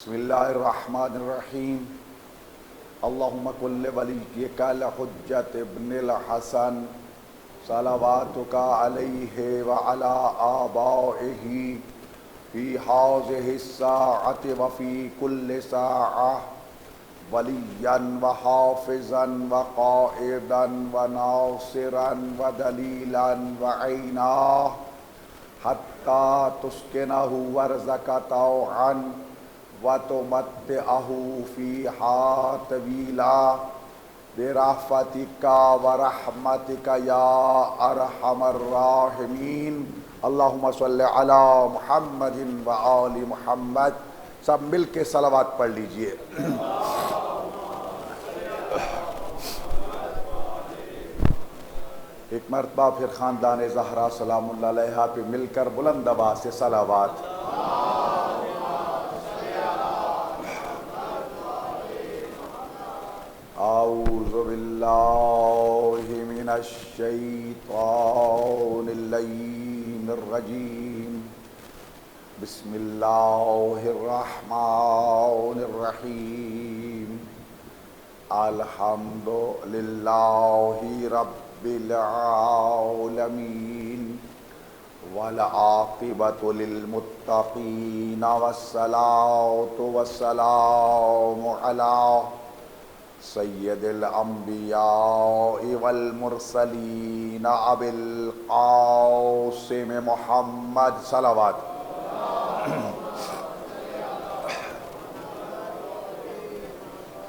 بسم اللہ الرحمن الرحیم اللہم کل ولیک الحجۃ ابن الحسن صلواتک علیہ وعلی آبائہ فی ہذہ الساعۃ وفی کل ساعۃ ولیا وحافظا وقائدا وناصرا ودلیلا وعینا حتی تسکنہ وارزقہ طوعا وَتُمَتِّعَهُ فِيهَا طَوِيلًا بِرَحْمَتِكَ وَرَحْمَتِكَ يَا أَرْحَمَ الراحمین۔ اللہم صلی علی محمد وآل محمد۔ سب مل کے صلوات پڑھ لیجئے۔ ایک مرتبہ پھر خاندان زہرا سلام اللہ علیہا پہ مل کر بلند آواز سے صلوات۔ اعوذ باللہ من الشیطان اللعین الرجیم، بسم اللہ الرحمن الرحیم، الحمد للہ رب العالمین والعاقبۃ للمتقین والصلاۃ والسلام علی سید الانبیاء والمرسلین ابی القاسم محمد صلوات۔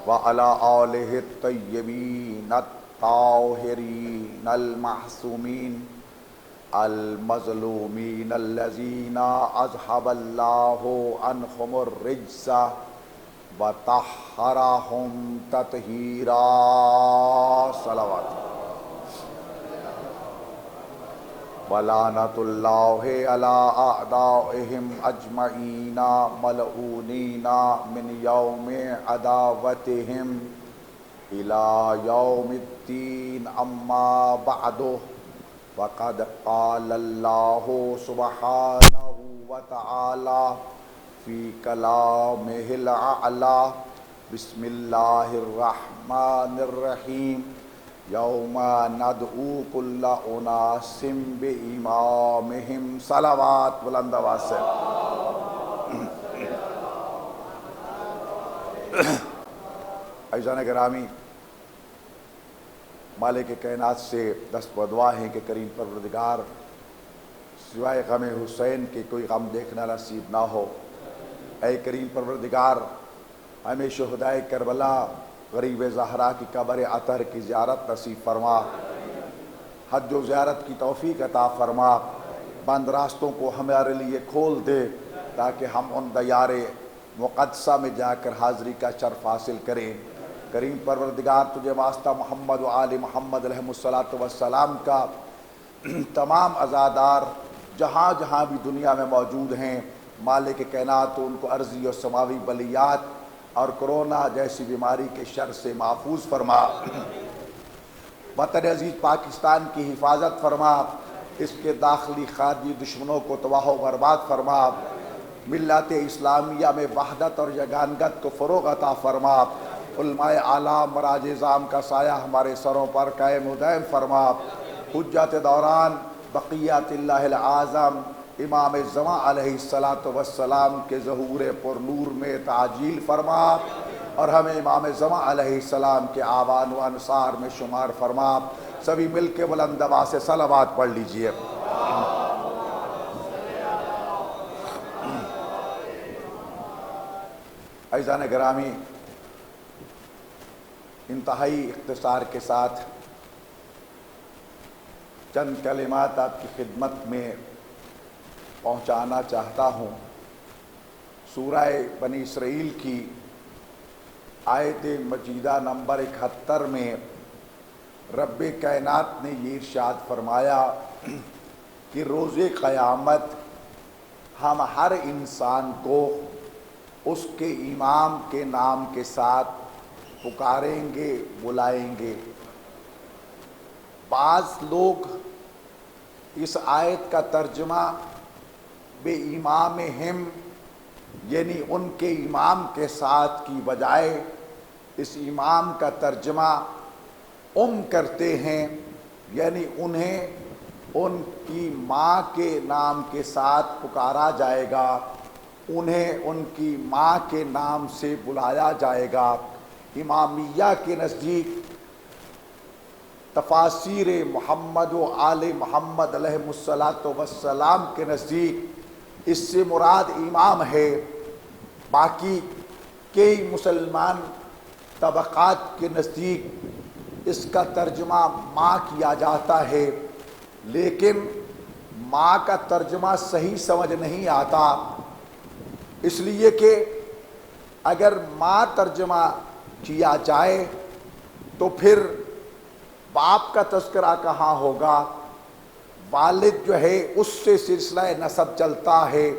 وعلی آلہ الطیبین الطاہرین المعصومین المظلومین الذین اذھب اللہ عنہم الرجس وطہرہم تطہیرا صلوات۔ ولعنۃ اللہ علی اعدائہم اجمعین ملعونین من یوم عداوتہم الی یوم الدین، اما بعد فقد قال اللہ سبحانہ وتعالی فی کلامہ الاعلی، بسم اللہ الرحمن الرحیم، یوم ندعو کل اناس بامامہم صلوات بلند آواز سے۔ عزیزان گرامی، مالک کائنات سے دست و دعا ہے کہ کریم پروردگار سوائے غم حسین کے کوئی غم دیکھنا نصیب نہ ہو۔ اے کریم پروردگار، ہمیں شہدائے کربلا غریب زہرا کی قبر اطہر کی زیارت نصیب فرما، حج و زیارت کی توفیق عطا فرما، بند راستوں کو ہمارے لیے کھول دے تاکہ ہم ان دیار مقدسہ میں جا کر حاضری کا شرف حاصل کریں۔ کریم پروردگار، تجھے واسطہ محمد و آل محمد علیہ السلام کا تمام عزادار جہاں جہاں بھی دنیا میں موجود ہیں، مالک کائنات تو ان کو عرضی و سماوی بلیات اور کرونا جیسی بیماری کے شر سے محفوظ فرما، وطن عزیز پاکستان کی حفاظت فرما، اس کے داخلی خارجی دشمنوں کو تباہ و برباد فرما، ملت اسلامیہ میں وحدت اور یگانگت کو فروغ عطا فرما، علماء اعلیٰ مراج اعظام کا سایہ ہمارے سروں پر قائم و دائم فرما، حجت دوران بقیت اللہ العظم امام زمان علیہ السلام کے ظہور پر نور میں تعجیل فرما، اور ہمیں امام زمان علیہ السلام کے آوان و انصار میں شمار فرما۔ سبھی مل کے بلند آواز سے صلوات پڑھ لیجئے۔ عزیزان گرامی، انتہائی اختصار کے ساتھ چند کلمات آپ کی خدمت میں پہنچانا چاہتا ہوں۔ سورہ بنی اسرائیل کی آیت مجیدہ نمبر 71 میں رب کائنات نے یہ ارشاد فرمایا کہ روز قیامت ہم ہر انسان کو اس کے امام کے نام کے ساتھ پکاریں گے، بلائیں گے۔ بعض لوگ اس آیت کا ترجمہ بے امامہم یعنی ان کے امام کے ساتھ کی بجائے اس امام کا ترجمہ کرتے ہیں، یعنی انہیں ان کی ماں کے نام کے ساتھ پکارا جائے گا، انہیں ان کی ماں کے نام سے بلایا جائے گا۔ امامیہ کے نزدیک تفاسیر محمد و آل محمد علیہ السلام کے نزدیک اس سے مراد امام ہے۔ باقی کئی مسلمان طبقات کے نزدیک اس کا ترجمہ ماں کیا جاتا ہے، لیکن ماں کا ترجمہ صحیح سمجھ نہیں آتا، اس لیے کہ اگر ماں ترجمہ کیا جائے تو پھر باپ کا تذکرہ کہاں ہوگا؟ والد جو ہے اس سے سلسلہ نسب چلتا ہے،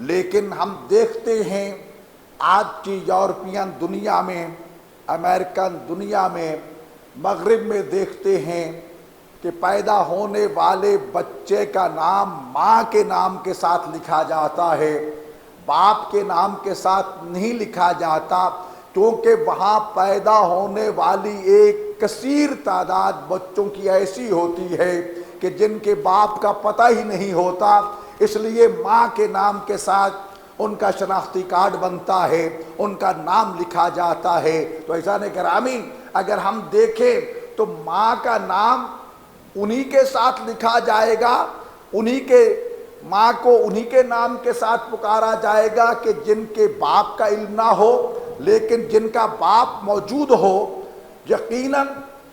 لیکن ہم دیکھتے ہیں آج کی یورپین دنیا میں، امریکن دنیا میں، مغرب میں دیکھتے ہیں کہ پیدا ہونے والے بچے کا نام ماں کے نام کے ساتھ لکھا جاتا ہے، باپ کے نام کے ساتھ نہیں لکھا جاتا، کیونکہ وہاں پیدا ہونے والی ایک کثیر تعداد بچوں کی ایسی ہوتی ہے کہ جن کے باپ کا پتہ ہی نہیں ہوتا، اس لیے ماں کے نام کے ساتھ ان کا شناختی کارڈ بنتا ہے، ان کا نام لکھا جاتا ہے۔ تو عزیزان گرامی، اگر ہم دیکھیں تو ماں کا نام انہی کے ساتھ لکھا جائے گا، ماں کو انہی کے نام کے ساتھ پکارا جائے گا کہ جن کے باپ کا علم نہ ہو، لیکن جن کا باپ موجود ہو، یقیناً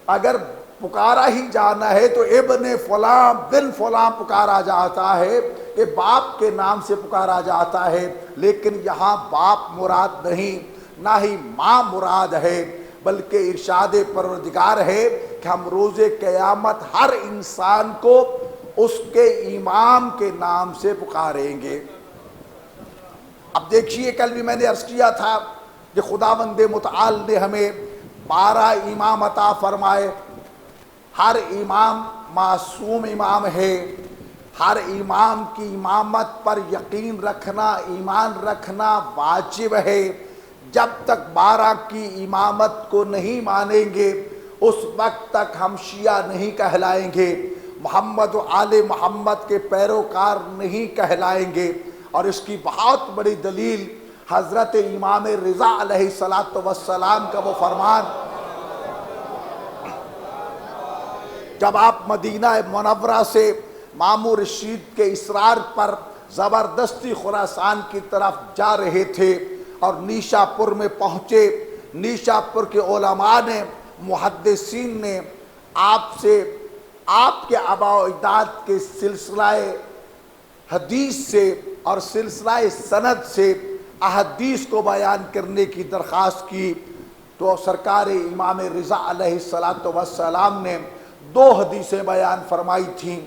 اگر پکارا ہی جانا ہے تو ابن فلاں بن فلاں پکارا جاتا ہے، کہ باپ کے نام سے پکارا جاتا ہے، لیکن یہاں باپ مراد نہیں، نہ ہی ماں مراد ہے، بلکہ ارشاد پروردگار ہے کہ ہم روز قیامت ہر انسان کو اس کے امام کے نام سے پکاریں گے۔ اب دیکھیے، کل بھی میں نے عرض کیا تھا کہ خداوند متعال نے ہمیں 12 امام عطا فرمائے، ہر امام معصوم امام ہے، ہر امام کی امامت پر یقین رکھنا، ایمان رکھنا واجب ہے۔ جب تک 12 کی امامت کو نہیں مانیں گے اس وقت تک ہم شیعہ نہیں کہلائیں گے، محمد و آل محمد کے پیروکار نہیں کہلائیں گے۔ اور اس کی بہت بڑی دلیل حضرت امام رضا علیہ السلام کا وہ فرمان، جب آپ مدینہ منورہ سے مامور رشید کے اصرار پر زبردستی خراسان کی طرف جا رہے تھے اور نیشا پور میں پہنچے، نیشا پور کے علماء نے، محدثین نے آپ سے، آپ کے آباء و اجداد کے سلسلہ حدیث سے اور سلسلہ سند سے احادیث کو بیان کرنے کی درخواست کی، تو سرکار امام رضا علیہ السلام نے 2 حدیثیں بیان فرمائی تھیں۔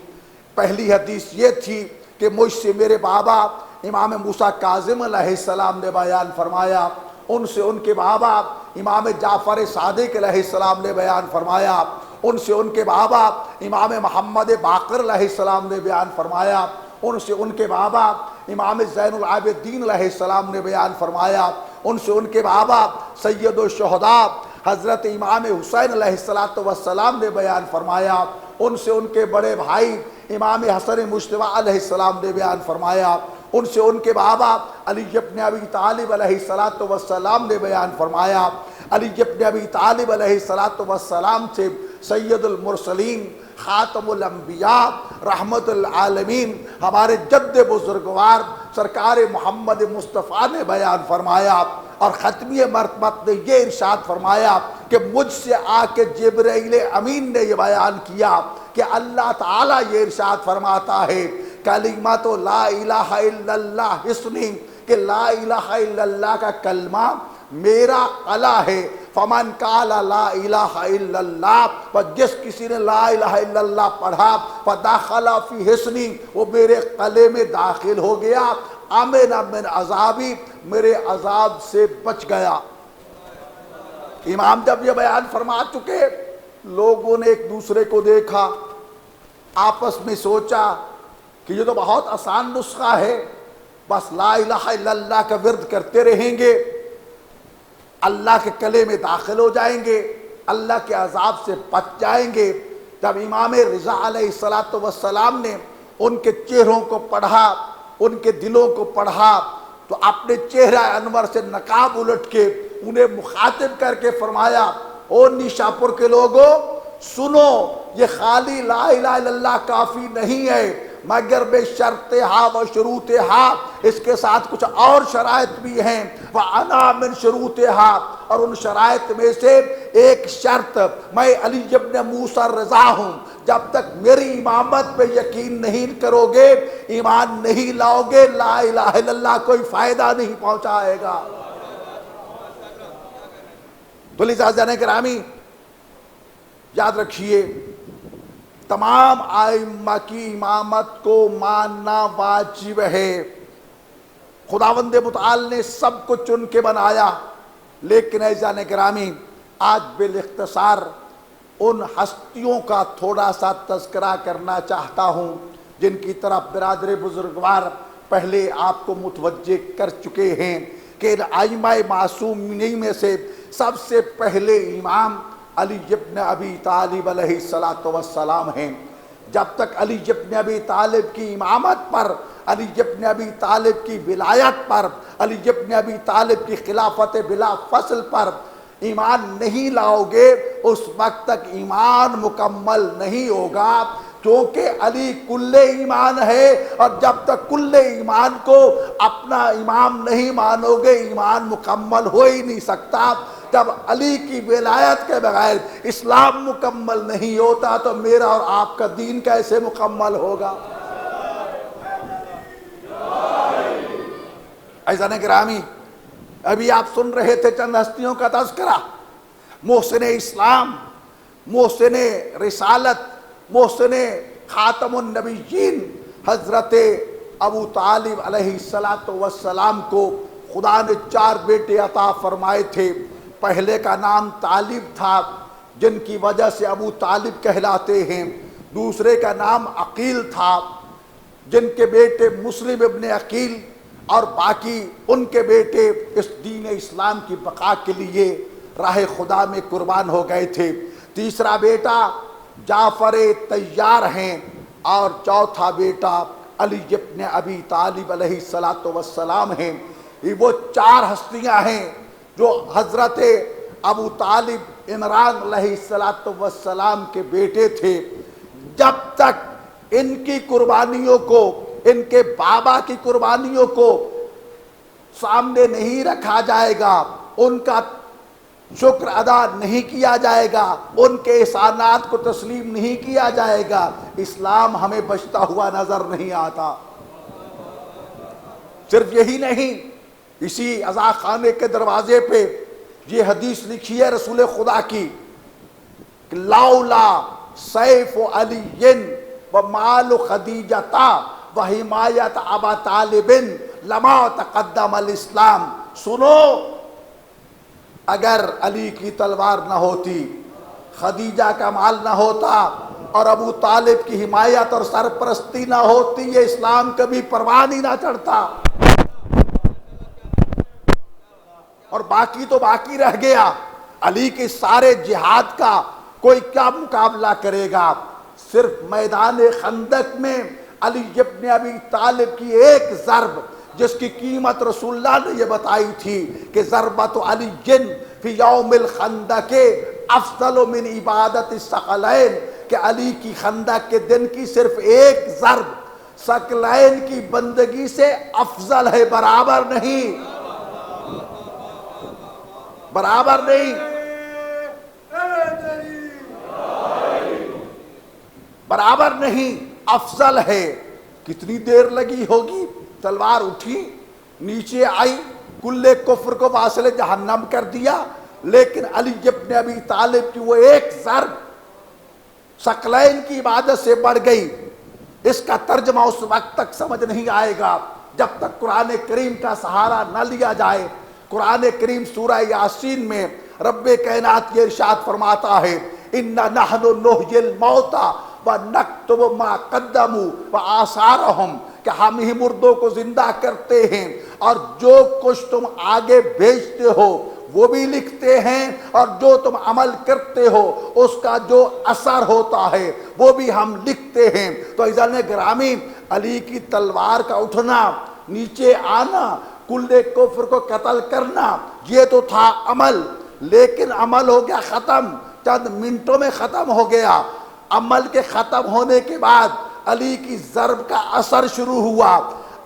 پہلی حدیث یہ تھی کہ مجھ سے میرے بابا امام موسیٰ کاظم علیہ السلام نے بیان فرمایا، ان سے ان کے بابا امام جعفر صادق علیہ السلام نے بیان فرمایا، ان سے ان کے بابا امام محمد باقر علیہ السلام نے بیان فرمایا، ان سے ان کے بابا امام زین العابدین علیہ السلام نے بیان فرمایا، ان سے ان کے بابا سید الشہداء حضرت امام حسین علیہ السلام نے بیان فرمایا، ان سے ان کے بڑے بھائی امام حسن مجتبیٰ علیہ السلام نے بیان فرمایا، ان سے ان کے بابا علی ابن ابی طالب علیہ السلام نے بیان فرمایا، علی ابن ابی طالب علیہ السلام سے سید المرسلین خاتم الانبیاء رحمت العالمین ہمارے جد بزرگوار سرکار محمد مصطفیٰ نے بیان فرمایا، اور ختمی مرتبت نے یہ ارشاد فرمایا کہ مجھ سے آ کے جبرائیل امین نے یہ بیان کیا کہ اللہ تعالیٰ یہ ارشاد فرماتا ہے کلمۃ لا الہ الا اللہ اسمی، کہ لا الہ الا اللہ کا کلمہ میرا قلع ہے، فمن قال لا الہ الا اللہ، پر جس کسی نے لا الہ الا اللہ پڑھا فدخل فی حصنی، وہ میرے قلعے میں داخل ہو گیا، امن من عذابی، میرے عذاب سے بچ گیا۔ امام جب یہ بیان فرما چکے، لوگوں نے ایک دوسرے کو دیکھا، آپس میں سوچا کہ یہ تو بہت آسان نسخہ ہے، بس لا الہ الا اللہ کا ورد کرتے رہیں گے، اللہ کے کلے میں داخل ہو جائیں گے، اللہ کے عذاب سے بچ جائیں گے۔ جب امام رضا علیہ السلام نے ان کے چہروں کو پڑھا، ان کے دلوں کو پڑھا، تو اپنے چہرہ انور سے نقاب الٹ کے انہیں مخاطب کر کے فرمایا، او نیشاپور کے لوگوں سنو، یہ خالی لا الہ الا اللہ کافی نہیں ہے، مگر بے شرط ہا و شروط ہا، اس کے ساتھ کچھ اور شرائط بھی ہیں، وَأَنَا مِن شُرُوطِهَا، اور ان شرائط میں سے ایک شرط، میں علی ابن موسیٰ رضا ہوں، جب تک میری امامت پہ یقین نہیں کرو گے، ایمان نہیں لاؤ گے، لا الہ الا اللہ کوئی فائدہ نہیں پہنچائے گا۔ تو لذا گرامی یاد رکھیے، تمام ائمہ کی امامت کو ماننا واجب ہے۔ خداوند متعال نے سب کو چن کے بنایا، لیکن عزیزان گرامی آج بالاختصار ان ہستیوں کا تھوڑا سا تذکرہ کرنا چاہتا ہوں جن کی طرف برادر بزرگوار پہلے آپ کو متوجہ کر چکے ہیں کہ ائمہ معصومین میں سے سب سے پہلے امام علی ابن ابی طالب علیہ السلام ہیں۔ جب تک علی ابن ابی طالب کی امامت پر، علی ابن ابی طالب کی ولایت پر، علی ابن ابی طالب کی خلافت بلا فصل پر ایمان نہیں لاؤ گے، اس وقت تک ایمان مکمل نہیں ہوگا، کیونکہ علی کل ایمان ہے، اور جب تک کل ایمان کو اپنا امام نہیں مانو گے، ایمان مکمل ہو ہی نہیں سکتا۔ جب علی کی ولایت کے بغیر اسلام مکمل نہیں ہوتا تو میرا اور آپ کا دین کیسے مکمل ہوگا؟ عزیزان گرامی، ابھی آپ سن رہے تھے چند ہستیوں کا تذکرہ، محسن اسلام، محسن رسالت، محسن خاتم النبیین حضرت ابو طالب علیہ السلام کو خدا نے 4 بیٹے عطا فرمائے تھے۔ پہلے کا نام طالب تھا، جن کی وجہ سے ابو طالب کہلاتے ہیں۔ دوسرے کا نام عقیل تھا، جن کے بیٹے مسلم ابن عقیل اور باقی ان کے بیٹے اس دین اسلام کی بقا کے لیے راہ خدا میں قربان ہو گئے تھے۔ تیسرا بیٹا جعفر طیار ہیں، اور چوتھا بیٹا علی ابن ابی طالب علیہ السلام ہیں۔ یہ وہ 4 ہستیاں ہیں جو حضرت ابو طالب عمران علیہ السلام کے بیٹے تھے۔ جب تک ان کی قربانیوں کو، ان کے بابا کی قربانیوں کو سامنے نہیں رکھا جائے گا، ان کا شکر ادا نہیں کیا جائے گا، ان کے احسانات کو تسلیم نہیں کیا جائے گا، اسلام ہمیں بچتا ہوا نظر نہیں آتا۔ صرف یہی نہیں، اسی عزا خانے کے دروازے پہ یہ حدیث لکھی ہے رسول خدا کی کہ لولا سیف علی و مال خدیجہ و حمایت ابا طالب لما تقدم الاسلام۔ سنو، اگر علی کی تلوار نہ ہوتی، خدیجہ کا مال نہ ہوتا، اور ابو طالب کی حمایت اور سرپرستی نہ ہوتی، یہ اسلام کبھی پروان ہی نہ چڑھتا۔ اور باقی تو باقی رہ گیا، علی کے سارے جہاد کا کوئی کیا مقابلہ کرے گا؟ صرف میدان خندق میں علی ابن ابی طالب کی ایک ضرب، جس کی قیمت رسول اللہ نے یہ بتائی تھی کہ ضربت علی فی یوم الخندق افضل من عبادت الثقلین، کہ علی کی خندق کے دن کی صرف ایک ضرب ثقلین کی بندگی سے افضل ہے، برابر نہیں، برابر نہیں، برابر نہیں، افضل ہے۔ کتنی دیر لگی ہوگی، تلوار اٹھی، نیچے آئی، کل کفر کو واصل جہنم کر دیا، لیکن علی ابن ابی طالب کی وہ ایک ضرب ثقلین کی عبادت سے بڑھ گئی۔ اس کا ترجمہ اس وقت تک سمجھ نہیں آئے گا جب تک قرآن کریم کا سہارا نہ لیا جائے۔ قرآن کریم سورہ یاسین میں رب کائنات یہ ارشاد فرماتا ہے اِنَّا نَحْنُ نُحْيِي الْمَوْتَى وَنَكْتُبُ مَا قَدَّمُوا وَآثَارَهُمْ، کہ ہم ہی مردوں کو زندہ کرتے ہیں، اور جو کچھ تم آگے بھیجتے ہو وہ بھی لکھتے ہیں، اور جو تم عمل کرتے ہو اس کا جو اثر ہوتا ہے وہ بھی ہم لکھتے ہیں۔ تو عزیزان گرامی، علی کی تلوار کا اٹھنا، نیچے آنا، کل کفر کو قتل کرنا، یہ تو تھا عمل، لیکن عمل ہو گیا ختم، چند منٹوں میں ختم ہو گیا۔ عمل کے ختم ہونے کے بعد علی کی ضرب کا اثر شروع ہوا۔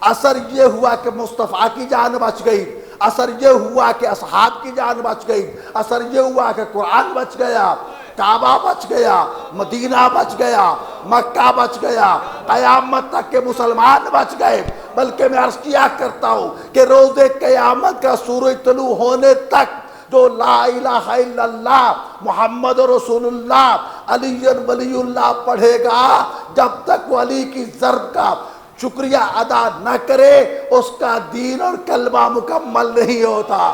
اثر یہ ہوا کہ مصطفیٰ کی جان بچ گئی، اثر یہ ہوا کہ اصحاب کی جان بچ گئی، اثر یہ ہوا کہ قرآن بچ گیا، کعبہ بچ گیا، مدینہ بچ گیا، مکہ بچ گیا، قیامت تک کے مسلمان بچ گئے۔ بلکہ میں عرض کیا کرتا ہوں کہ روز قیامت کا سورج طلوع ہونے تک جو لا الہ الا اللہ محمد رسول اللہ علی ولی اللہ پڑھے گا، جب تک وہ علی کی ضرب کا شکریہ ادا نہ کرے اس کا دین اور کلمہ مکمل نہیں ہوتا۔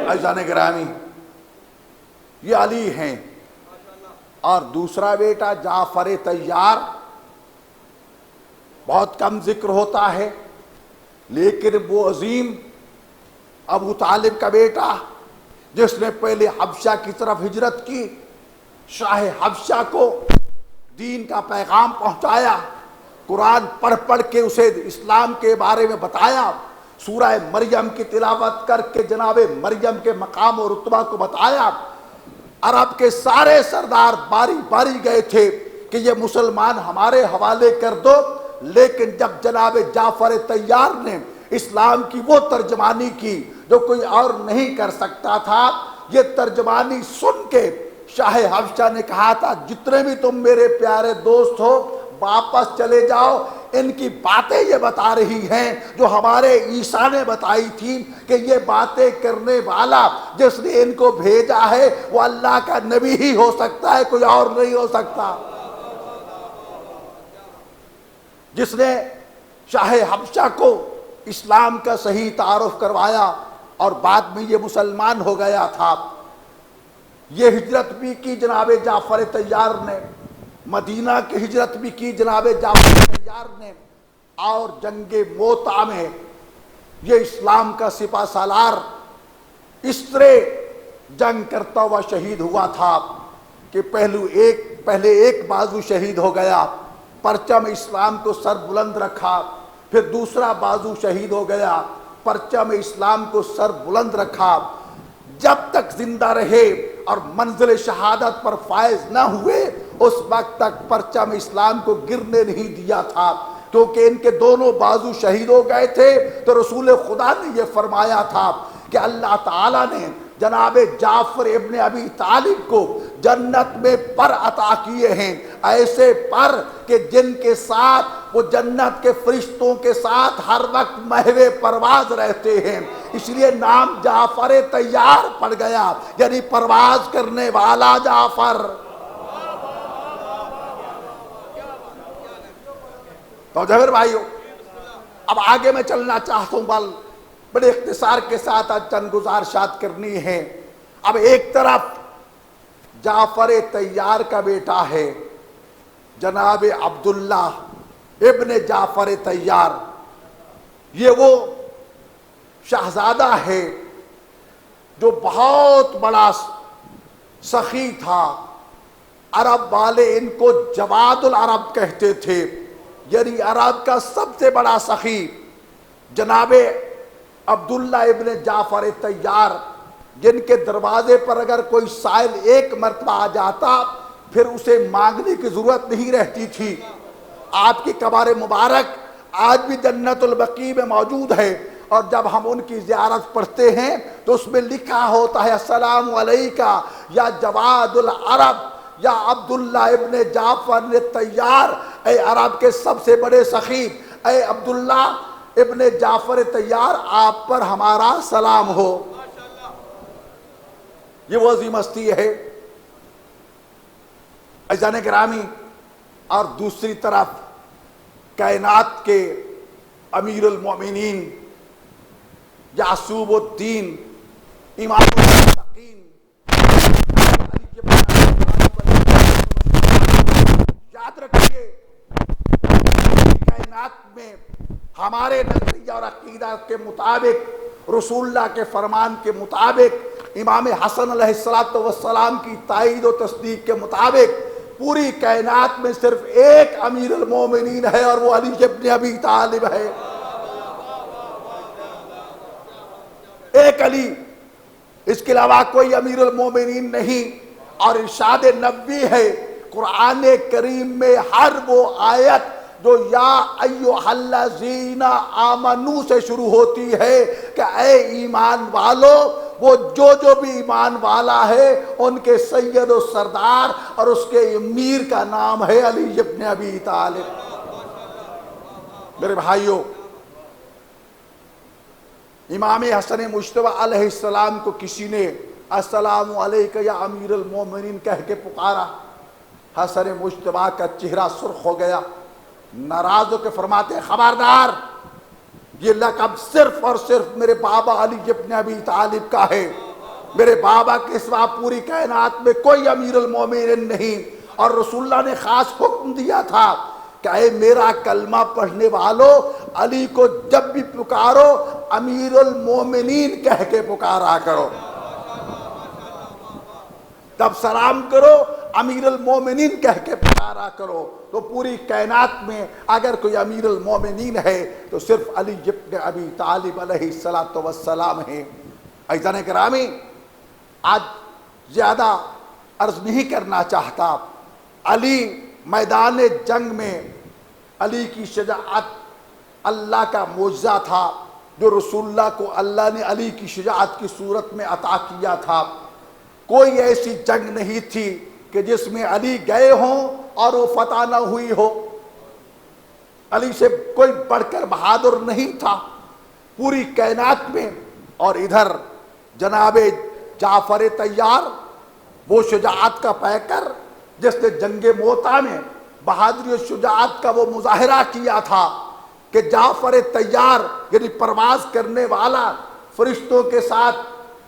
عزیزان گرامی، یہ علی ہیں، اور دوسرا بیٹا جعفر طیار بہت کم ذکر ہوتا ہے، لیکن وہ عظیم ابو طالب کا بیٹا جس نے پہلے حبشہ کی طرف ہجرت کی، شاہ حبشہ کو دین کا پیغام پہنچایا، قرآن پڑھ پڑھ کے اسے اسلام کے بارے میں بتایا، سورہ مریم کی تلاوت کر کے جناب مریم کے مقام و رتبہ کو بتایا۔ عرب کے سارے سردار باری باری گئے تھے کہ یہ مسلمان ہمارے حوالے کر دو، لیکن جب جناب جعفر طیار نے اسلام کی وہ ترجمانی کی جو کوئی اور نہیں کر سکتا تھا، یہ ترجمانی سن کے شاہ حبشہ نے کہا تھا جتنے بھی تم میرے پیارے دوست ہو واپس چلے جاؤ، ان کی باتیں یہ بتا رہی ہیں جو ہمارے عیسیٰ نے بتائی تھی کہ یہ باتیں کرنے والا جس نے ان کو بھیجا ہے وہ اللہ کا نبی ہی ہو سکتا ہے، کوئی اور نہیں ہو سکتا۔ جس نے شاہ حبشہ کو اسلام کا صحیح تعارف کروایا اور بعد میں یہ مسلمان ہو گیا تھا۔ یہ ہجرت بھی کی جناب جعفر طیار نے، مدینہ کی ہجرت بھی کی جناب جعفر طیار نے، اور جنگ موتع میں یہ اسلام کا سپہ سالار اس طرح جنگ کرتا ہوا شہید ہوا تھا کہ پہلے ایک بازو شہید ہو گیا، پرچم اسلام کو سر بلند رکھا، پھر دوسرا بازو شہید ہو گیا، پرچم اسلام کو سر بلند رکھا، جب تک زندہ رہے اور منزل شہادت پر فائز نہ ہوئے اس وقت تک پرچم اسلام کو گرنے نہیں دیا تھا، کیونکہ ان کے دونوں بازو شہید ہو گئے تھے۔ تو رسول خدا نے یہ فرمایا تھا کہ اللہ تعالیٰ نے جناب جعفر ابن ابی طالب کو جنت میں پر عطا کیے ہیں، ایسے پر کہ جن کے ساتھ وہ جنت کے فرشتوں کے ساتھ ہر وقت محو پرواز رہتے ہیں، اس لیے نام جعفر طیار پڑ گیا، یعنی پرواز کرنے والا جعفر۔ تو جبر بھائیو، اب آگے میں چلنا چاہتا ہوں، بڑے اختصار کے ساتھ آج چند گزارشات کرنی ہے۔ اب ایک طرف جعفر طیار کا بیٹا ہے جناب عبداللہ ابن جعفر طیار، یہ وہ شہزادہ ہے جو بہت بڑا سخی تھا، عرب والے ان کو جواد العرب کہتے تھے، یعنی عرب کا سب سے بڑا سخی جناب عبداللہ ابن جعفر طیار، جن کے دروازے پر اگر کوئی سائل ایک مرتبہ آ جاتا پھر اسے مانگنے کی ضرورت نہیں رہتی تھی۔ آپ کی قبر مبارک آج بھی جنت البقیع میں موجود ہے، اور جب ہم ان کی زیارت پڑھتے ہیں تو اس میں لکھا ہوتا ہے السلام علیکہ یا جواد العرب یا عبداللہ ابن جعفر طیار، اے عرب کے سب سے بڑے سخی، اے عبداللہ ابن جعفر طیار، آپ پر ہمارا سلام ہو۔ یہ وہ عظیم ہستی ہے عزیزان گرامی۔ اور دوسری طرف کائنات کے امیر المومنین یعصوب الدین امام المتقین علی بن ابی طالب، یاد رکھیے کائنات میں ہمارے نظریہ اور عقیدہ کے مطابق، رسول اللہ کے فرمان کے مطابق، امام حسن علیہ السلام کی تائید و تصدیق کے مطابق پوری کائنات میں صرف ایک امیر المومنین ہے اور وہ علی بن ابی طالب ہے۔ ایک علی، اس کے علاوہ کوئی امیر المومنین نہیں۔ اور ارشاد نبوی ہے قرآن کریم میں ہر وہ آیت جو یا ایھا الذین آمنو سے شروع ہوتی ہے کہ اے ایمان والو، وہ جو بھی ایمان والا ہے ان کے سید و سردار اور اس کے امیر کا نام ہے علی بن ابی طالب۔ میرے بھائیوں، امام حسن مجتبی علیہ السلام کو کسی نے السلام علیک یا امیر المومنین کہہ کے پکارا، حسن مجتبی کا چہرہ سرخ ہو گیا، ناراض ہو کے فرماتے ہیں خبردار، یہ لقب صرف اور صرف میرے بابا علی بن ابی طالب کا ہے، میرے بابا کے سوا پوری کائنات میں کوئی امیر المومنین نہیں۔ اور رسول اللہ نے خاص حکم دیا تھا کہ اے میرا کلمہ پڑھنے والو، علی کو جب بھی پکارو امیر المومنین کہہ کے پکارا کرو، تب سلام کرو امیر المومنین کہہ کے پکارا کرو۔ تو پوری کائنات میں اگر کوئی امیر المومنین ہے تو صرف علی بن ابی طالب علیہ السلام ہیں۔ عزیزان گرامی، آج زیادہ عرض نہیں کرنا چاہتا، علی میدان جنگ میں علی کی شجاعت اللہ کا معجزہ تھا جو رسول اللہ کو اللہ نے علی کی شجاعت کی صورت میں عطا کیا تھا۔ کوئی ایسی جنگ نہیں تھی کہ جس میں علی گئے ہوں اور وہ فتح نہ ہوئی ہو۔ علی سے کوئی بڑھ کر بہادر نہیں تھا پوری کائنات میں۔ اور ادھر جناب جعفر طیار، وہ شجاعت کا پیکر جس نے جنگ موتا میں بہادری و شجاعت کا وہ مظاہرہ کیا تھا کہ جعفر طیار یعنی پرواز کرنے والا، فرشتوں کے ساتھ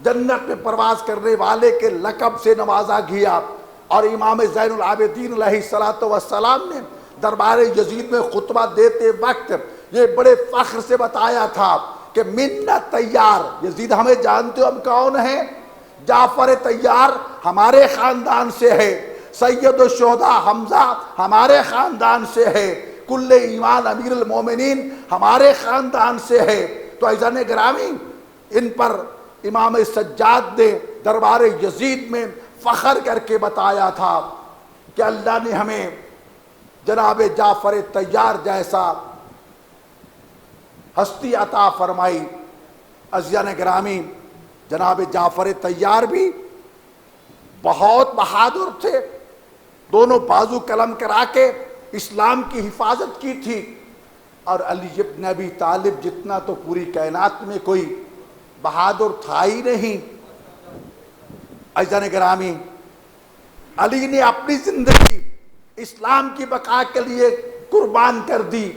جنت میں پرواز کرنے والے کے لقب سے نوازا گیا۔ اور امام زین العابدین علیہ السلام نے دربار یزید میں خطبہ دیتے وقت یہ بڑے فخر سے بتایا تھا کہ منت طیار، یزید ہمیں جانتے ہو ہم کون ہیں؟ جعفر طیار ہمارے خاندان سے ہے، سید الشہداء حمزہ ہمارے خاندان سے ہے، کل ایمان امیر المومنین ہمارے خاندان سے ہے۔ تو عزیزان گرامی، ان پر امام سجاد نے دربار یزید میں فخر کر کے بتایا تھا کہ اللہ نے ہمیں جناب جعفر طیار جیسا ہستی عطا فرمائی۔ عزیزان گرامی، جناب جعفر طیار بھی بہت بہادر تھے، دونوں بازو قلم کرا کے اسلام کی حفاظت کی تھی۔ اور علی بن ابی طالب جتنا تو پوری کائنات میں کوئی بہادر تھا ہی نہیں۔ عزیزان گرامی، علی نے اپنی زندگی اسلام کی بقا کے لیے قربان کر دی،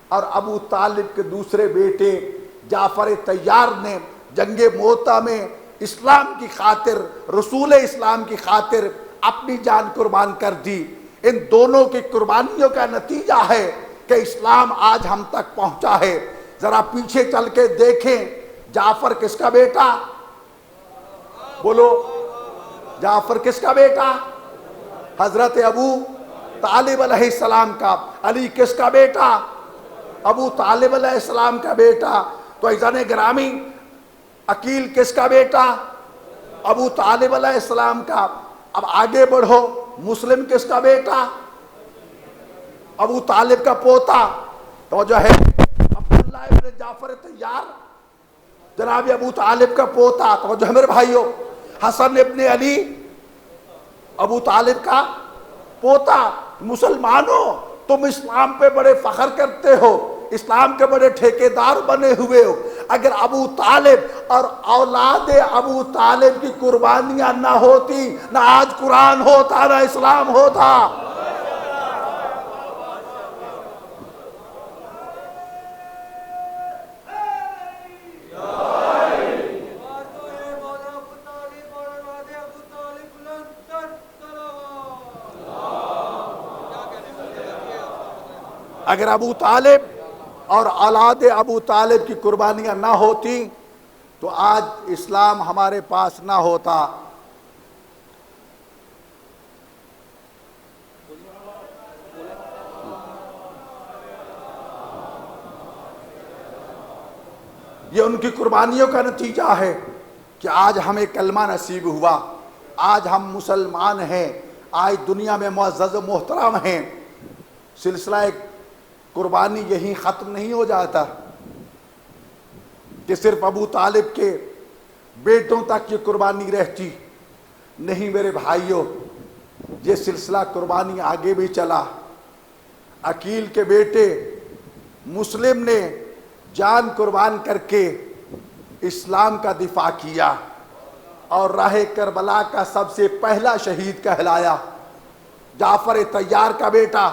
اور ابو طالب کے دوسرے بیٹے جعفر طیار نے جنگ موتا میں اسلام کی خاطر، رسول اسلام کی خاطر اپنی جان قربان کر دی۔ ان دونوں کی قربانیوں کا نتیجہ ہے کہ اسلام آج ہم تک پہنچا ہے۔ ذرا پیچھے چل کے دیکھیں، جعفر کس کا بیٹا؟ بولو، جعفر کس کا بیٹا؟ حضرت ابو طالب علیہ السلام کا۔ علی کس کا بیٹا؟ ابو طالب علیہ السلام کا بیٹا۔ تو عزیزان گرامی، عقیل کس کا بیٹا؟ ابو طالب علیہ السلام کا۔ اب آگے بڑھو، مسلم کس کا بیٹا؟ ابو طالب کا پوتا۔ تو جو ہے عبداللہ ابن جعفر طیار جناب ابو طالب کا پوتا۔ تو جو ہے میرے بھائیوں، حسن ابن علی ابو طالب کا پوتا۔ مسلمانوں، تم اسلام پہ بڑے فخر کرتے ہو، اسلام کے بڑے ٹھیکیدار بنے ہوئے ہو۔ اگر ابو طالب اور اولاد ابو طالب کی قربانیاں نہ ہوتی، نہ آج قرآن ہوتا، نہ اسلام ہوتا۔ اگر ابو طالب اور اولاد ابو طالب کی قربانیاں نہ ہوتی تو آج اسلام ہمارے پاس نہ ہوتا۔ یہ ان کی قربانیوں کا نتیجہ ہے کہ آج ہمیں کلمہ نصیب ہوا، آج ہم مسلمان ہیں، آج دنیا میں معزز و محترم ہیں۔ سلسلہ قربانی یہیں ختم نہیں ہو جاتا کہ صرف ابو طالب کے بیٹوں تک یہ قربانی رہتی، نہیں میرے بھائیوں، یہ سلسلہ قربانی آگے بھی چلا۔ عقیل کے بیٹے مسلم نے جان قربان کر کے اسلام کا دفاع کیا اور راہ کربلا کا سب سے پہلا شہید کہلایا۔ جعفر طیار کا بیٹا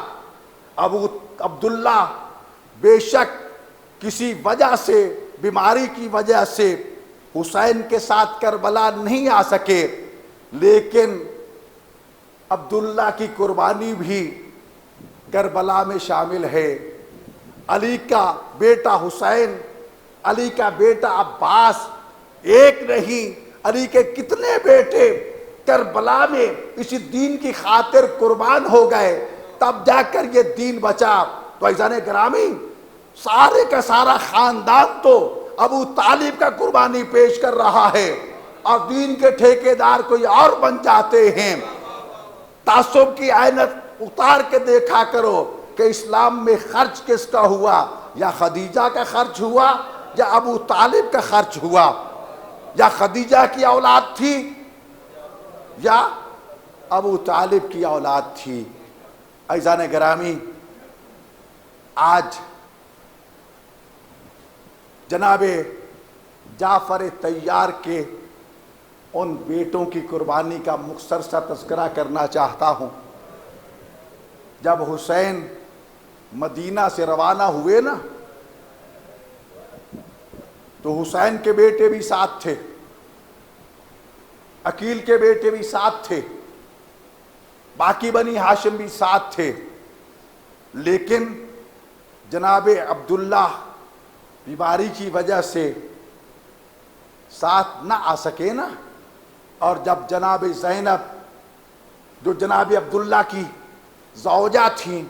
ابو عبداللہ بے شک کسی وجہ سے، بیماری کی وجہ سے حسین کے ساتھ کربلا نہیں آ سکے، لیکن عبداللہ کی قربانی بھی کربلا میں شامل ہے۔ علی کا بیٹا حسین، علی کا بیٹا عباس، ایک نہیں علی کے کتنے بیٹے کربلا میں اسی دین کی خاطر قربان ہو گئے، تب جا کر یہ دین بچا۔ تو عزیزان گرامی، سارے کا سارا خاندان تو ابو طالب کا قربانی پیش کر رہا ہے اور دین کے ٹھیکیدار کوئی اور بن جاتے ہیں۔ تعصب کی عینت اتار کے دیکھا کرو کہ اسلام میں خرچ کس کا ہوا، یا خدیجہ کا خرچ ہوا یا ابو طالب کا خرچ ہوا، یا خدیجہ کی اولاد تھی یا ابو طالب کی اولاد تھی۔ عزیزان گرامی، آج جناب جعفر طیار کے ان بیٹوں کی قربانی کا مختصر سا تذکرہ کرنا چاہتا ہوں۔ جب حسین مدینہ سے روانہ ہوئے نا، تو حسین کے بیٹے بھی ساتھ تھے، عقیل کے بیٹے بھی ساتھ تھے، باقی بنی ہاشم بھی ساتھ تھے، لیکن جناب عبداللہ بیماری کی وجہ سے ساتھ نہ آ سکے نا۔ اور جب جناب زینب جو جناب عبداللہ کی زوجہ تھیں،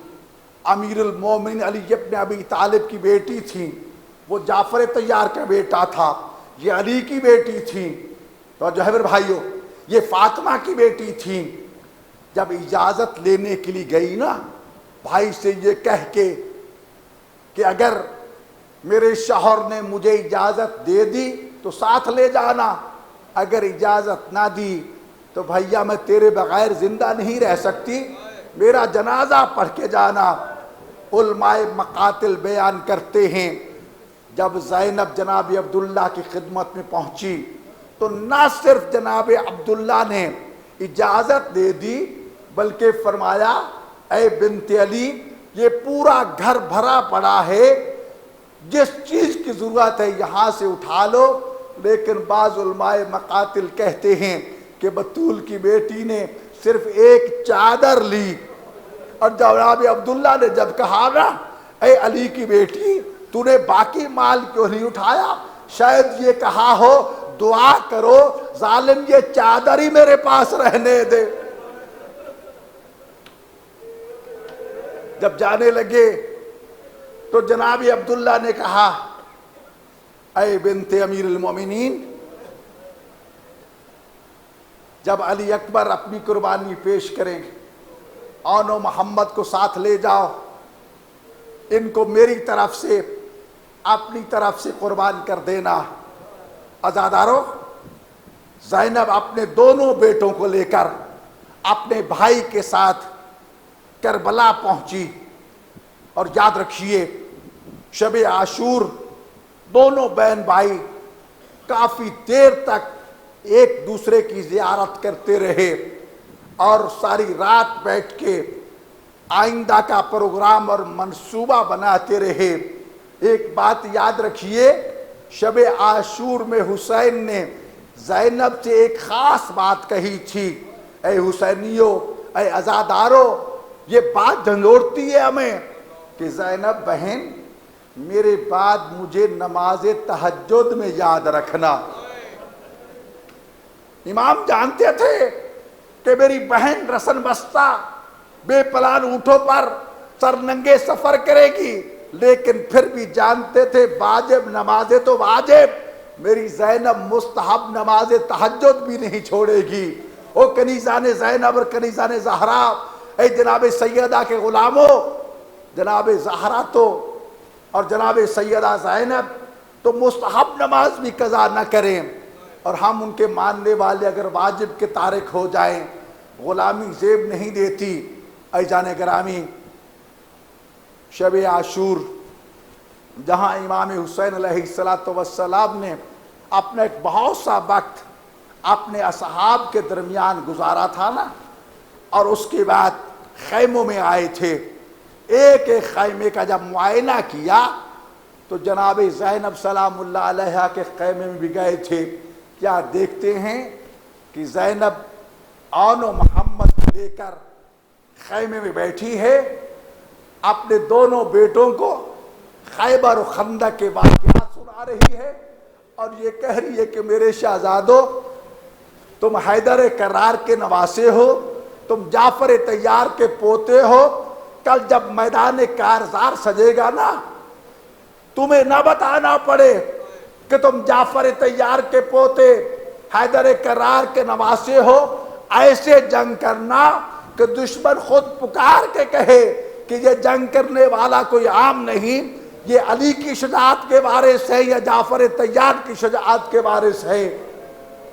امیر المومنین علی ابن ابی طالب کی بیٹی تھیں، وہ جعفر طیار کا بیٹا تھا، یہ علی کی بیٹی تھیں، تو جو ہے میرے بھائیوں یہ فاطمہ کی بیٹی تھیں۔ جب اجازت لینے کے لیے گئی نا بھائی سے یہ کہہ کے کہ اگر میرے شوہر نے مجھے اجازت دے دی تو ساتھ لے جانا، اگر اجازت نہ دی تو بھیا میں تیرے بغیر زندہ نہیں رہ سکتی، میرا جنازہ پڑھ کے جانا۔ علماء مقاتل بیان کرتے ہیں جب زینب جناب عبداللہ کی خدمت میں پہنچی تو نہ صرف جناب عبداللہ نے اجازت دے دی بلکہ فرمایا اے بنت علی یہ پورا گھر بھرا پڑا ہے، جس چیز کی ضرورت ہے یہاں سے اٹھا لو۔ لیکن بعض علماء مقاتل کہتے ہیں کہ بطول کی بیٹی نے صرف ایک چادر لی، اور جناب عبداللہ نے جب کہا نا اے علی کی بیٹی تو نے باقی مال کیوں نہیں اٹھایا، شاید یہ کہا ہو دعا کرو ظالم یہ چادر ہی میرے پاس رہنے دے۔ جب جانے لگے تو جناب عبداللہ نے کہا اے بنت امیر المومنین، جب علی اکبر اپنی قربانی پیش کریں آنو محمد کو ساتھ لے جاؤ، ان کو میری طرف سے اپنی طرف سے قربان کر دینا۔ عزادارو، زینب اپنے دونوں بیٹوں کو لے کر اپنے بھائی کے ساتھ کربلا پہنچی، اور یاد رکھیے شب عاشور دونوں بہن بھائی کافی دیر تک ایک دوسرے کی زیارت کرتے رہے اور ساری رات بیٹھ کے آئندہ کا پروگرام اور منصوبہ بناتے رہے۔ ایک بات یاد رکھیے، شب عاشور میں حسین نے زینب سے ایک خاص بات کہی تھی، اے حسینیو، اے عزادارو، یہ بات جھنجھوڑتی ہے ہمیں کہ زینب بہن میرے بعد مجھے نماز تہجد میں یاد رکھنا۔ امام جانتے تھے کہ میری بہن رسن بستہ بے پلان اونٹوں پر سرننگے سفر کرے گی، لیکن پھر بھی جانتے تھے واجب نماز تو واجب، میری زینب مستحب نماز تہجد بھی نہیں چھوڑے گی۔ او کنیزان زینب اور کنیزان زہرا، اے جناب سیدہ کے غلاموں، جناب زہرا تو اور جناب سیدہ زینب تو مستحب نماز بھی قضا نہ کریں، اور ہم ان کے ماننے والے اگر واجب کے تارک ہو جائیں، غلامی زیب نہیں دیتی۔ اے جان گرامی، شب عاشور جہاں امام حسین علیہ السلام نے اپنا ایک بہت سا وقت اپنے اصحاب کے درمیان گزارا تھا نا، اور اس کے بعد خیموں میں آئے تھے، ایک ایک خیمے کا جب معائنہ کیا تو جناب زینب سلام اللہ علیہ کے خیمے میں بھی گئے تھے۔ کیا دیکھتے ہیں کہ زینب آن و محمد کو لے کر خیمے میں بیٹھی ہے، اپنے دونوں بیٹوں کو خیبر و خندق کے واقعات سنا رہی ہے، اور یہ کہہ رہی ہے کہ میرے شہزادوں، تم حیدر کرار کے نواسے ہو، تم جعفر طیار کے پوتے ہو، کل جب میدان کارزار سجے گا نا، تمہیں نہ بتانا پڑے کہ تم جعفر طیار کے پوتے حیدر کرار کے نواسے ہو، ایسے جنگ کرنا کہ دشمن خود پکار کے کہے کہ یہ جنگ کرنے والا کوئی عام نہیں، یہ علی کی شجاعت کے وارث ہے یا جعفر طیار کی شجاعت کے وارث ہے۔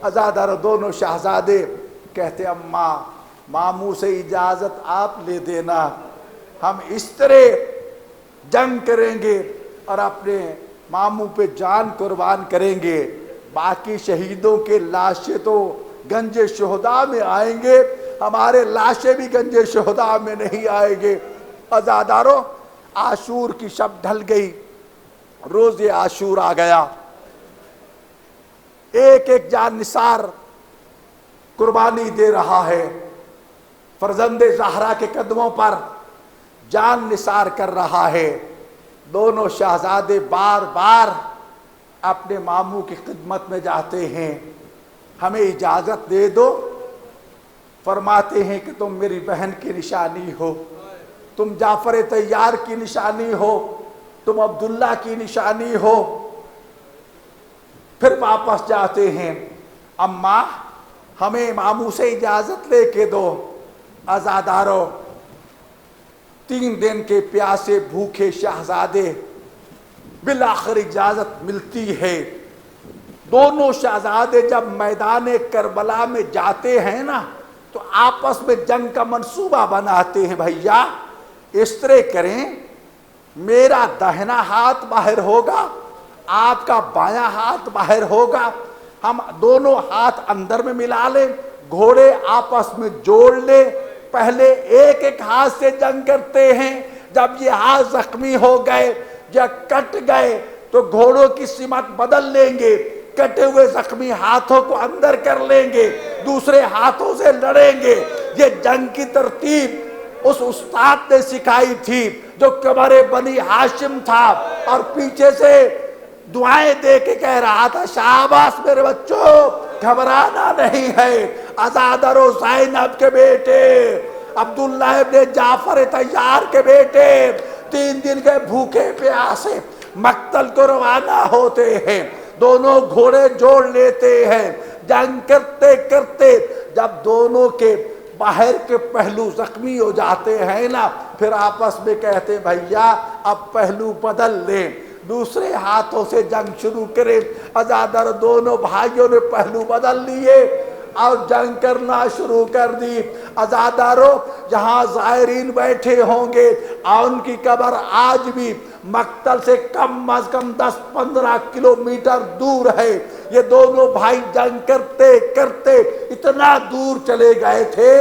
عزادار دونوں شہزادے کہتے اماں ماموں سے اجازت آپ لے دینا، ہم اس طرح جنگ کریں گے اور اپنے ماموں پہ جان قربان کریں گے، باقی شہیدوں کے لاشیں تو گنج شہداء میں آئیں گے، ہمارے لاشیں بھی گنج شہداء میں نہیں آئیں گے۔ عزاداروں، عاشور کی شب ڈھل گئی، روز عاشور آ گیا، ایک ایک جان نثار قربانی دے رہا ہے، فرزند زہرا کے قدموں پر جان نثار کر رہا ہے۔ دونوں شہزادے بار بار اپنے ماموں کی خدمت میں جاتے ہیں، ہمیں اجازت دے دو، فرماتے ہیں کہ تم میری بہن کی نشانی ہو، تم جعفر طیار کی نشانی ہو، تم عبداللہ کی نشانی ہو۔ پھر واپس جاتے ہیں، اماں ہمیں ماموں سے اجازت لے کے دو۔ عزاداروں، 3 دن کے پیاسے بھوکے شہزادے، بالآخر اجازت ملتی ہے۔ دونوں شہزادے جب میدان کربلا میں جاتے ہیں نا تو آپس میں جنگ کا منصوبہ بناتے ہیں، بھیا اس طرح کریں، میرا داہنا ہاتھ باہر ہوگا، آپ کا بایاں ہاتھ باہر ہوگا، ہم دونوں ہاتھ اندر میں ملا لیں، گھوڑے آپس میں جوڑ لیں، پہلے ایک ایک ہاتھ سے جنگ کرتے ہیں، جب یہ ہاتھ زخمی ہو گئے یا کٹ گئے تو گھوڑوں کی سمت بدل لیں گے، کٹے ہوئے زخمی ہاتھوں کو اندر کر لیں گے، دوسرے ہاتھوں سے لڑیں گے۔ یہ جنگ کی ترتیب اس استاد نے سکھائی تھی جو کبر بنی ہاشم تھا، اور پیچھے سے دعائیں دے کے کہہ رہا تھا شاباش میرے بچوں، گھبرانا نہیں ہے۔ عزادر و زینب کے بیٹے، عبداللہ ابن جعفر طیار کے بیٹے 3 دن کے بھوکے پیاسے مقتل کو روانہ ہوتے ہیں، دونوں گھوڑے جوڑ لیتے ہیں، جنگ کرتے کرتے جب دونوں کے باہر کے پہلو زخمی ہو جاتے ہیں نا، پھر آپس میں کہتے بھیا اب پہلو بدل لیں، دوسرے ہاتھوں سے جنگ شروع کریں۔ عزادر دونوں بھائیوں نے پہلو بدل لیے اور جنگ کرنا شروع کر دی۔ عزاداروں، جہاں زائرین بیٹھے ہوں گے اور ان کی قبر آج بھی مقتل سے کم از کم 10-15 کلومیٹر دور ہے، یہ دونوں بھائی جنگ کرتے کرتے اتنا دور چلے گئے تھے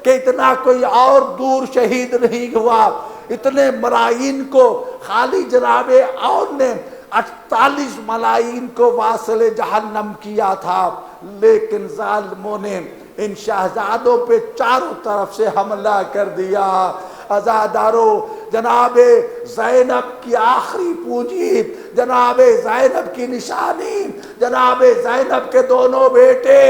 کہ اتنا کوئی اور دور شہید نہیں ہوا، اتنے ملائی کو خالی جناب اور نے 48 ملائی کو واصل جہنم کیا تھا، لیکن ظالموں نے ان شہزادوں پہ چاروں طرف سے حملہ کر دیا۔ عزاداروں، جناب زینب کی آخری پونجی، جناب زینب کی نشانی، جناب زینب کے دونوں بیٹے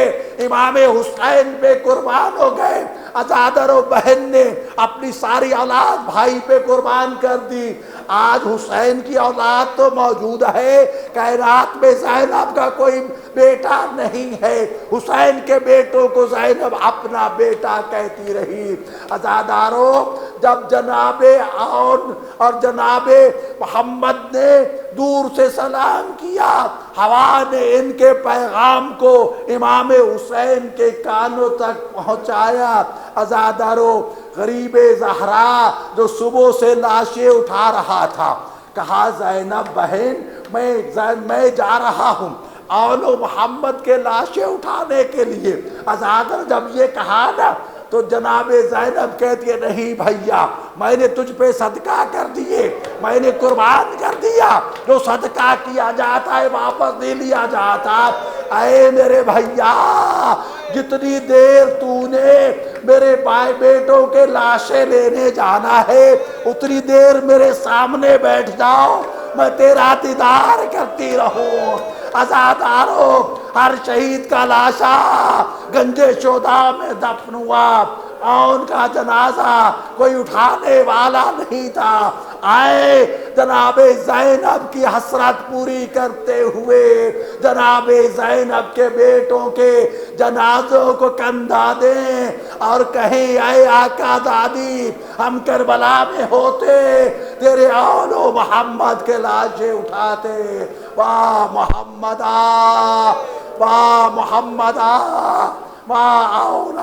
امام حسین پہ قربان ہو گئے۔ عزادر و بہن نے اپنی ساری اولاد بھائی پہ قربان کر دی۔ آج حسین کی اولاد تو موجود ہے، کائنات میں زینب کا کوئی بیٹا نہیں ہے، حسین کے بیٹوں کو زینب اپنا بیٹا کہتی رہی۔ عزاداروں، جب جناب عون اور جناب محمد نے دور سے سلام کیا، ہوا نے ان کے پیغام کو امام حسین کے کانوں تک پہنچایا۔ عزاداروں، غریب زہرا جو صبح سے لاشیں اٹھا رہا تھا، کہا زینب بہن میں جا رہا ہوں عون و محمد کے لاشیں اٹھانے کے لیے۔ عزادر جب یہ کہا نا تو جناب زینب کہتی ہے نہیں بھیا، میں نے تجھ پہ صدقہ کر دیے، میں نے قربان کر دیا، جو صدقہ کیا جاتا ہے واپس نہیں لیا جاتا۔ اے میرے بھیا، جتنی دیر تو نے میرے بھائی بیٹوں کے لاشیں لینے جانا ہے اتنی دیر میرے سامنے بیٹھ جاؤ، میں تیرا دیدار کرتی رہوں۔ عزاداروں، ہر شہید کا لاشا گنج شہداء میں دفن ہوا، عون کا جنازہ کوئی اٹھانے والا نہیں تھا۔ آئے جناب زینب کی حسرت پوری کرتے ہوئے جناب زینب کے بیٹوں کے جنازوں کو کندھا دیں اور کہیں اے آقا دادی، ہم کربلا میں ہوتے تیرے عون و محمد کے لاشیں اٹھاتے۔ واہ محمد واہ محمد واہ عون